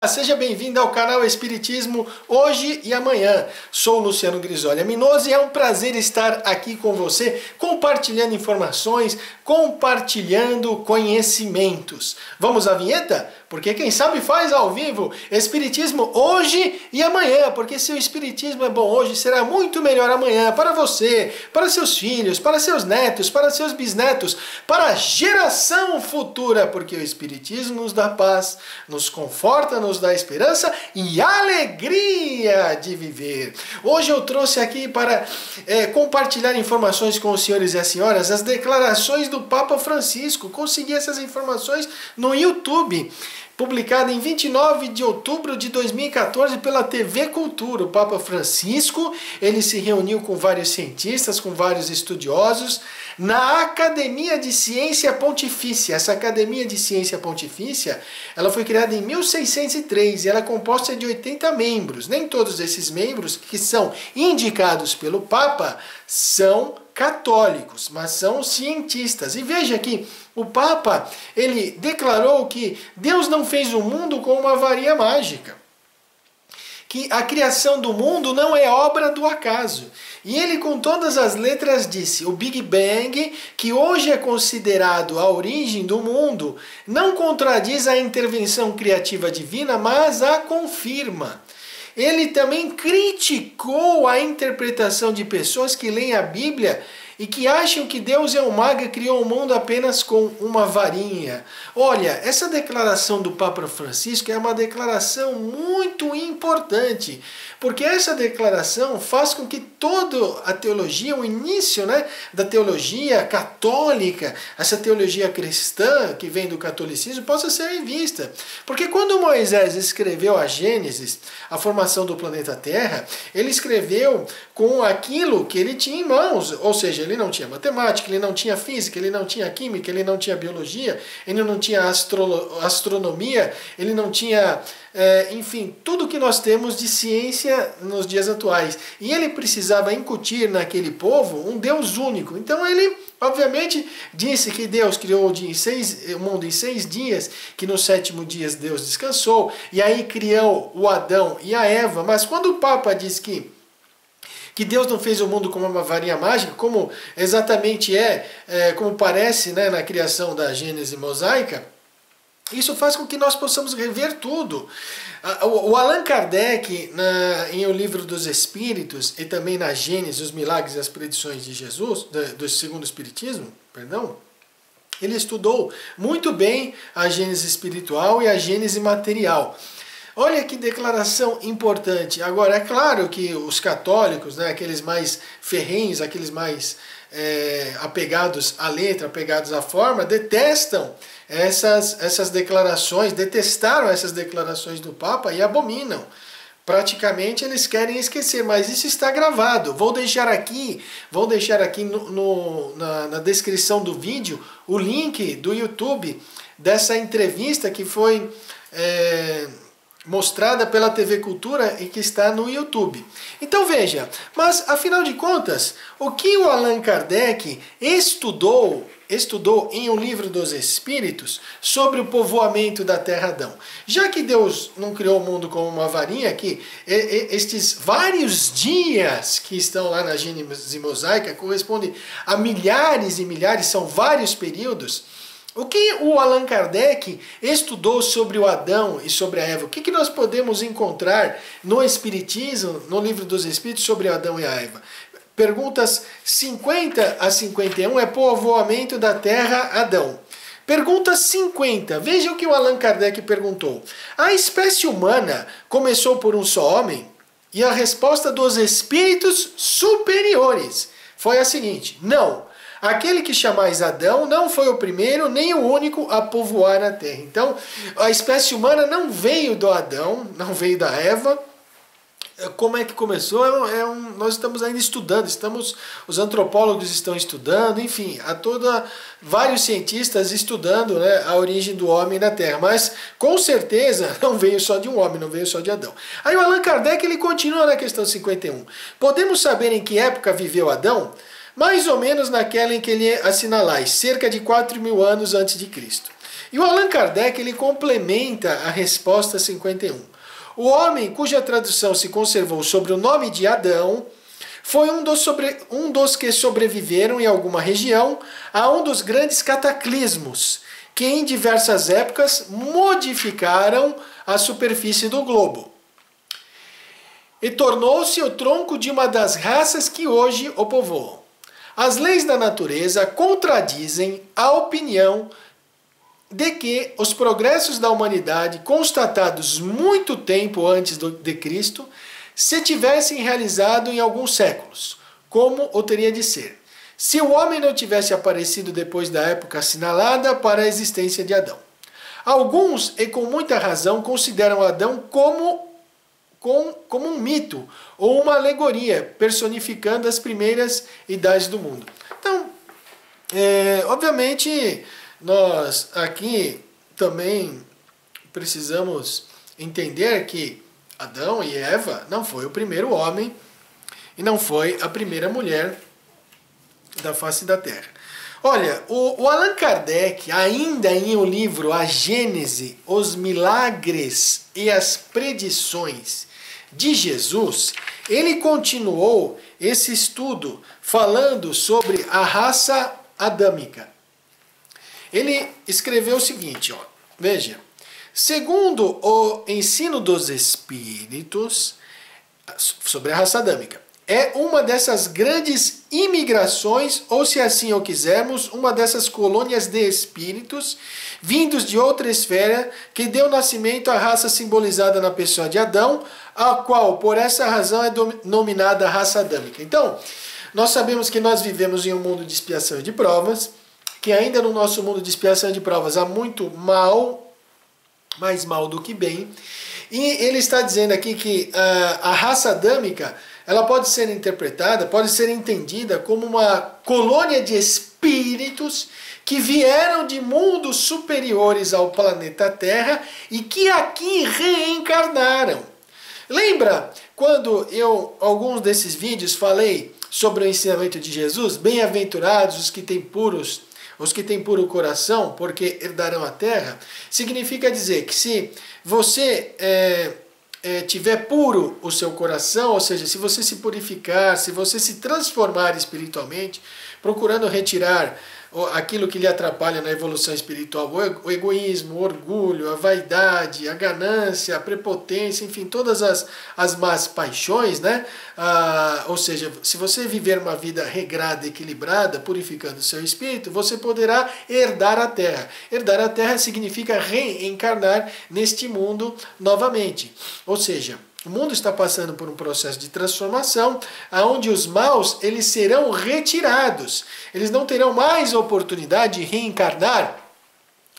Seja bem-vindo ao canal Espiritismo hoje e amanhã. Sou o Luciano Grisoli Aminoso e é um prazer estar aqui com você, compartilhando informações, compartilhando conhecimentos. Vamos à vinheta? Porque quem sabe faz ao vivo. Espiritismo hoje e amanhã, porque se o Espiritismo é bom hoje, será muito melhor amanhã para você, para seus filhos, para seus netos, para seus bisnetos, para a geração futura, porque o Espiritismo nos dá paz, nos conforta, nos dá esperança e alegria de viver. Hoje eu trouxe aqui para compartilhar informações com os senhores e as senhoras, as declarações do Papa Francisco. Consegui essas informações no YouTube, publicada em 29 de outubro de 2014 pela TV Cultura. O Papa Francisco, ele se reuniu com vários cientistas, com vários estudiosos, na Academia de Ciência Pontifícia. Essa Academia de Ciência Pontifícia, ela foi criada em 1603 e ela é composta de 80 membros. Nem todos esses membros que são indicados pelo Papa são católicos, mas são cientistas. E veja que o Papa, ele declarou que Deus não fez o mundo com uma varinha mágica, que a criação do mundo não é obra do acaso. E ele com todas as letras disse, o Big Bang, que hoje é considerado a origem do mundo, não contradiz a intervenção criativa divina, mas a confirma. Ele também criticou a interpretação de pessoas que leem a Bíblia e que acham que Deus é um mago e criou o mundo apenas com uma varinha. Olha, essa declaração do Papa Francisco é uma declaração muito importante, porque essa declaração faz com que toda a teologia, o início, da teologia católica, essa teologia cristã que vem do catolicismo, possa ser revista. Porque quando Moisés escreveu a Gênesis, a formação do planeta Terra, ele escreveu com aquilo que ele tinha em mãos, ou seja, ele não tinha matemática, ele não tinha física, ele não tinha química, ele não tinha biologia, ele não tinha astronomia, ele não tinha, enfim, tudo que nós temos de ciência nos dias atuais. E ele precisava incutir naquele povo um Deus único. Então ele, obviamente, disse que Deus criou o mundo em 6 dias, que no 7º dia Deus descansou, e aí criou o Adão e a Eva. Mas quando o Papa diz que Deus não fez o mundo como uma varinha mágica, como exatamente como parece na criação da Gênese mosaica, isso faz com que nós possamos rever tudo. O Allan Kardec, em O Livro dos Espíritos, e também na Gênese, os Milagres e as Predições de Jesus, do Segundo Espiritismo, ele estudou muito bem a Gênese espiritual e a Gênese material. Olha que declaração importante. Agora, é claro que os católicos, aqueles mais ferrenhos, aqueles mais apegados à letra, apegados à forma, detestam essas declarações, detestaram essas declarações do Papa e abominam. Praticamente eles querem esquecer, mas isso está gravado. Vou deixar aqui na descrição do vídeo o link do YouTube dessa entrevista que foi mostrada pela TV Cultura e que está no YouTube. Então veja, mas afinal de contas, o que o Allan Kardec estudou em O Livro dos Espíritos sobre o povoamento da Terra Adão? Já que Deus não criou o mundo como uma varinha, que estes vários dias que estão lá na Gênese mosaica correspondem a milhares e milhares, são vários períodos. O que o Allan Kardec estudou sobre o Adão e sobre a Eva? O que nós podemos encontrar no Espiritismo, no Livro dos Espíritos, sobre o Adão e a Eva? Perguntas 50 a 51 é povoamento da Terra Adão. Pergunta 50. Veja o que o Allan Kardec perguntou. A espécie humana começou por um só homem? E a resposta dos espíritos superiores foi a seguinte: não. Aquele que chamais Adão não foi o primeiro nem o único a povoar a terra. Então, a espécie humana não veio do Adão, não veio da Eva. Como é que começou? Nós estamos ainda estudando, os antropólogos estão estudando, enfim, vários cientistas estudando a origem do homem na Terra, mas com certeza não veio só de um homem, não veio só de Adão. Aí o Allan Kardec ele continua na questão 51. Podemos saber em que época viveu Adão? Mais ou menos naquela em que ele assinalais, cerca de 4.000 anos antes de Cristo. E o Allan Kardec ele complementa a resposta 51. O homem cuja tradução se conservou sobre o nome de Adão foi um dos que sobreviveram em alguma região a um dos grandes cataclismos que em diversas épocas modificaram a superfície do globo. E tornou-se o tronco de uma das raças que hoje o povoam. As leis da natureza contradizem a opinião de que os progressos da humanidade, constatados muito tempo antes de Cristo, se tivessem realizado em alguns séculos, como o teria de ser, se o homem não tivesse aparecido depois da época assinalada para a existência de Adão. Alguns, e com muita razão, consideram Adão como um mito ou uma alegoria, personificando as primeiras idades do mundo. Então, obviamente, nós aqui também precisamos entender que Adão e Eva não foi o primeiro homem e não foi a primeira mulher da face da Terra. Olha, o Allan Kardec, ainda em o livro A Gênese, os Milagres e as Predições de Jesus, ele continuou esse estudo falando sobre a raça adâmica. Ele escreveu o seguinte, ó, veja, segundo o ensino dos espíritos sobre a raça adâmica, é uma dessas grandes imigrações, ou se assim o quisermos, uma dessas colônias de espíritos vindos de outra esfera que deu nascimento à raça simbolizada na pessoa de Adão, a qual, por essa razão, é denominada raça adâmica. Então, nós sabemos que nós vivemos em um mundo de expiação e de provas, que ainda no nosso mundo de expiação e de provas há muito mal, mais mal do que bem, e ele está dizendo aqui que a raça adâmica ela pode ser interpretada, pode ser entendida como uma colônia de espíritos que vieram de mundos superiores ao planeta Terra e que aqui reencarnaram. Lembra quando eu, alguns desses vídeos, falei sobre o ensinamento de Jesus? Bem-aventurados os que têm puro coração, porque herdarão a terra. Significa dizer que se você tiver puro o seu coração, ou seja, se você se purificar, se você se transformar espiritualmente, procurando retirar aquilo que lhe atrapalha na evolução espiritual, o egoísmo, o orgulho, a vaidade, a ganância, a prepotência, enfim, todas as más paixões, né? Ou seja, se você viver uma vida regrada, equilibrada, purificando o seu espírito, você poderá herdar a terra. Herdar a terra significa reencarnar neste mundo novamente. Ou seja, o mundo está passando por um processo de transformação, onde os maus eles serão retirados. Eles não terão mais a oportunidade de reencarnar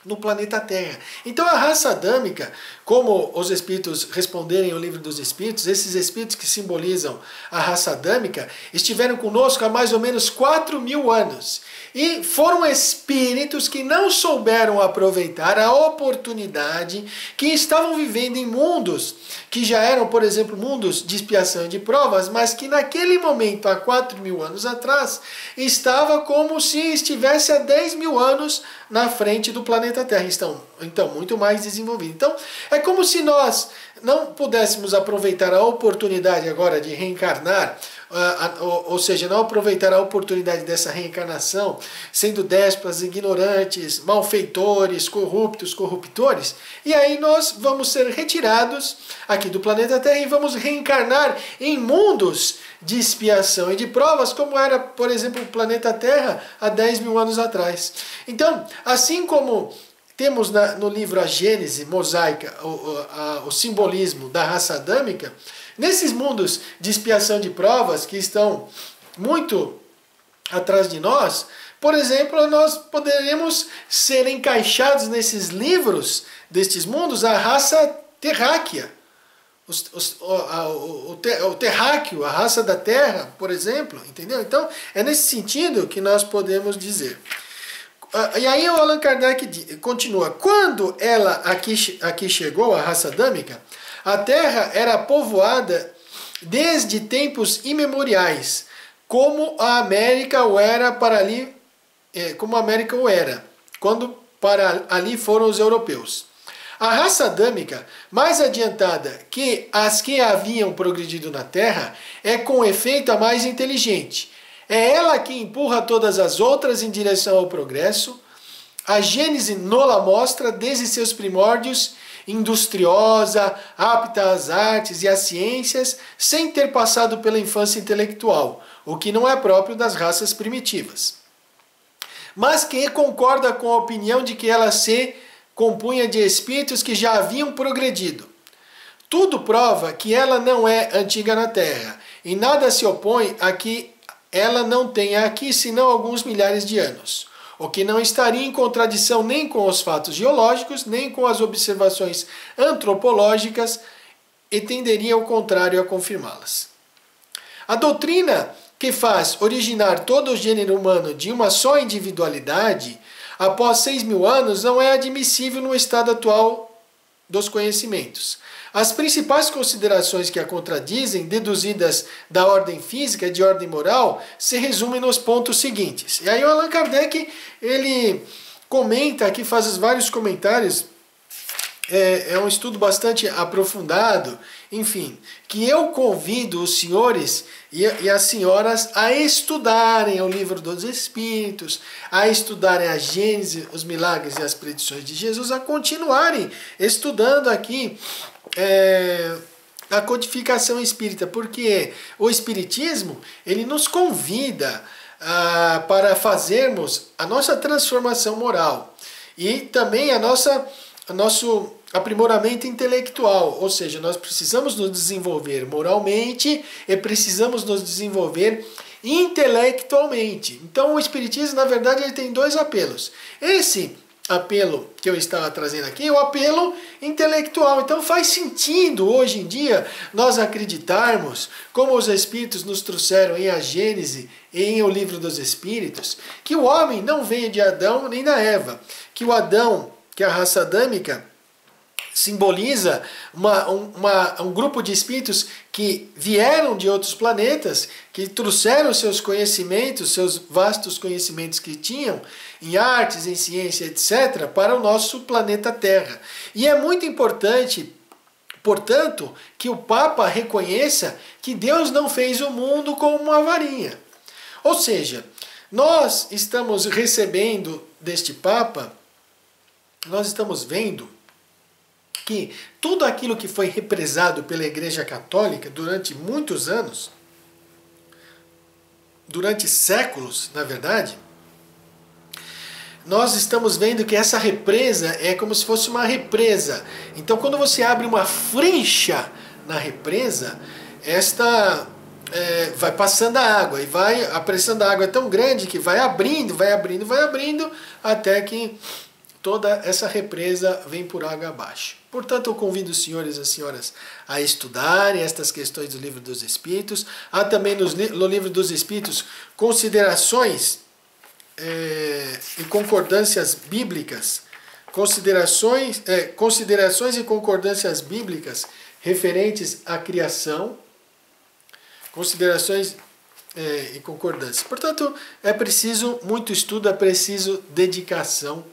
no planeta Terra. Então a raça adâmica, como os espíritos responderem ao livro dos espíritos, esses espíritos que simbolizam a raça adâmica, estiveram conosco há mais ou menos 4.000 anos. E foram espíritos que não souberam aproveitar a oportunidade, que estavam vivendo em mundos que já eram, por exemplo, mundos de expiação e de provas, mas que naquele momento, há 4.000 anos atrás, estava como se estivesse há 10.000 anos na frente do planeta Terra. Então, muito mais desenvolvido. Então, é como se nós não pudéssemos aproveitar a oportunidade agora de reencarnar, ou seja, não aproveitar a oportunidade dessa reencarnação, sendo déspotas, ignorantes, malfeitores, corruptos, corruptores, e aí nós vamos ser retirados aqui do planeta Terra e vamos reencarnar em mundos de expiação e de provas, como era, por exemplo, o planeta Terra há 10.000 anos atrás. Então, assim como temos no livro A Gênese mosaica o simbolismo da raça adâmica, nesses mundos de expiação de provas que estão muito atrás de nós, por exemplo, nós poderemos ser encaixados nesses livros destes mundos a raça terráquea, o terráqueo, a raça da terra, por exemplo, entendeu? Então, é nesse sentido que nós podemos dizer. E aí o Allan Kardec continua, quando ela aqui chegou, a raça adâmica, a Terra era povoada desde tempos imemoriais, como a América o era quando para ali foram os europeus. A raça adâmica, mais adiantada que as que haviam progredido na Terra, é com efeito a mais inteligente. É ela que empurra todas as outras em direção ao progresso. A Gênese nola mostra desde seus primórdios, industriosa, apta às artes e às ciências, sem ter passado pela infância intelectual, o que não é próprio das raças primitivas. Mas que concorda com a opinião de que ela se compunha de espíritos que já haviam progredido. Tudo prova que ela não é antiga na Terra, e nada se opõe a que ela não tenha aqui senão alguns milhares de anos, o que não estaria em contradição nem com os fatos geológicos, nem com as observações antropológicas, e tenderia ao contrário a confirmá-las. A doutrina que faz originar todo o gênero humano de uma só individualidade, após 6.000 anos, não é admissível no estado atual dos conhecimentos. As principais considerações que a contradizem, deduzidas da ordem física e de ordem moral, se resumem nos pontos seguintes. E aí o Allan Kardec, ele comenta aqui, faz vários comentários, é um estudo bastante aprofundado, enfim, que eu convido os senhores e as senhoras a estudarem o Livro dos Espíritos, a estudarem a Gênese, os milagres e as predições de Jesus, a continuarem estudando aqui a codificação espírita, porque o Espiritismo, ele nos convida para fazermos a nossa transformação moral e também nosso aprimoramento intelectual, ou seja, nós precisamos nos desenvolver moralmente e precisamos nos desenvolver intelectualmente. Então o Espiritismo, na verdade, ele tem dois apelos. Esse apelo que eu estava trazendo aqui é o apelo intelectual. Então faz sentido hoje em dia nós acreditarmos, como os Espíritos nos trouxeram em A Gênese e em O Livro dos Espíritos, que o homem não veio de Adão nem da Eva, que o Adão, que é a raça adâmica, simboliza um grupo de espíritos que vieram de outros planetas, que trouxeram seus conhecimentos, seus vastos conhecimentos que tinham em artes, em ciência, etc., para o nosso planeta Terra. E é muito importante, portanto, que o Papa reconheça que Deus não fez o mundo com uma varinha. Ou seja, nós estamos recebendo deste Papa, nós estamos vendo que tudo aquilo que foi represado pela Igreja Católica durante muitos anos, durante séculos, na verdade, nós estamos vendo que essa represa é como se fosse uma represa. Então, quando você abre uma frincha na represa, esta vai passando a água, e a pressão da água é tão grande que vai abrindo, até que toda essa represa vem por água abaixo. Portanto, eu convido os senhores e as senhoras a estudarem estas questões do Livro dos Espíritos. Há também no Livro dos Espíritos considerações e concordâncias bíblicas, considerações e concordâncias bíblicas referentes à criação, considerações e concordâncias. Portanto, é preciso muito estudo, é preciso dedicação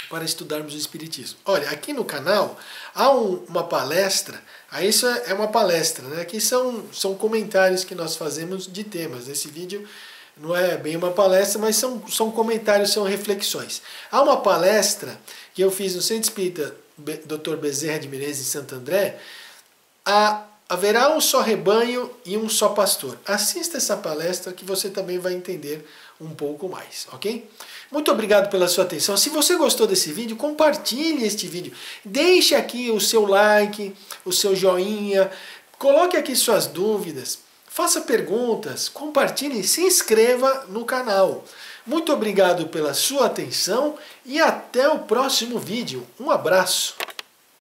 para estudarmos o Espiritismo. Olha, aqui no canal há uma palestra, isso é uma palestra, né? Aqui são comentários que nós fazemos de temas. Esse vídeo não é bem uma palestra, mas são comentários, são reflexões. Há uma palestra que eu fiz no Centro Espírita Dr. Bezerra de Menezes em Santo André, haverá um só rebanho e um só pastor. Assista essa palestra que você também vai entender um pouco mais, ok? Muito obrigado pela sua atenção. Se você gostou desse vídeo, compartilhe este vídeo. Deixe aqui o seu like, o seu joinha, coloque aqui suas dúvidas, faça perguntas, compartilhe, se inscreva no canal. Muito obrigado pela sua atenção e até o próximo vídeo. Um abraço.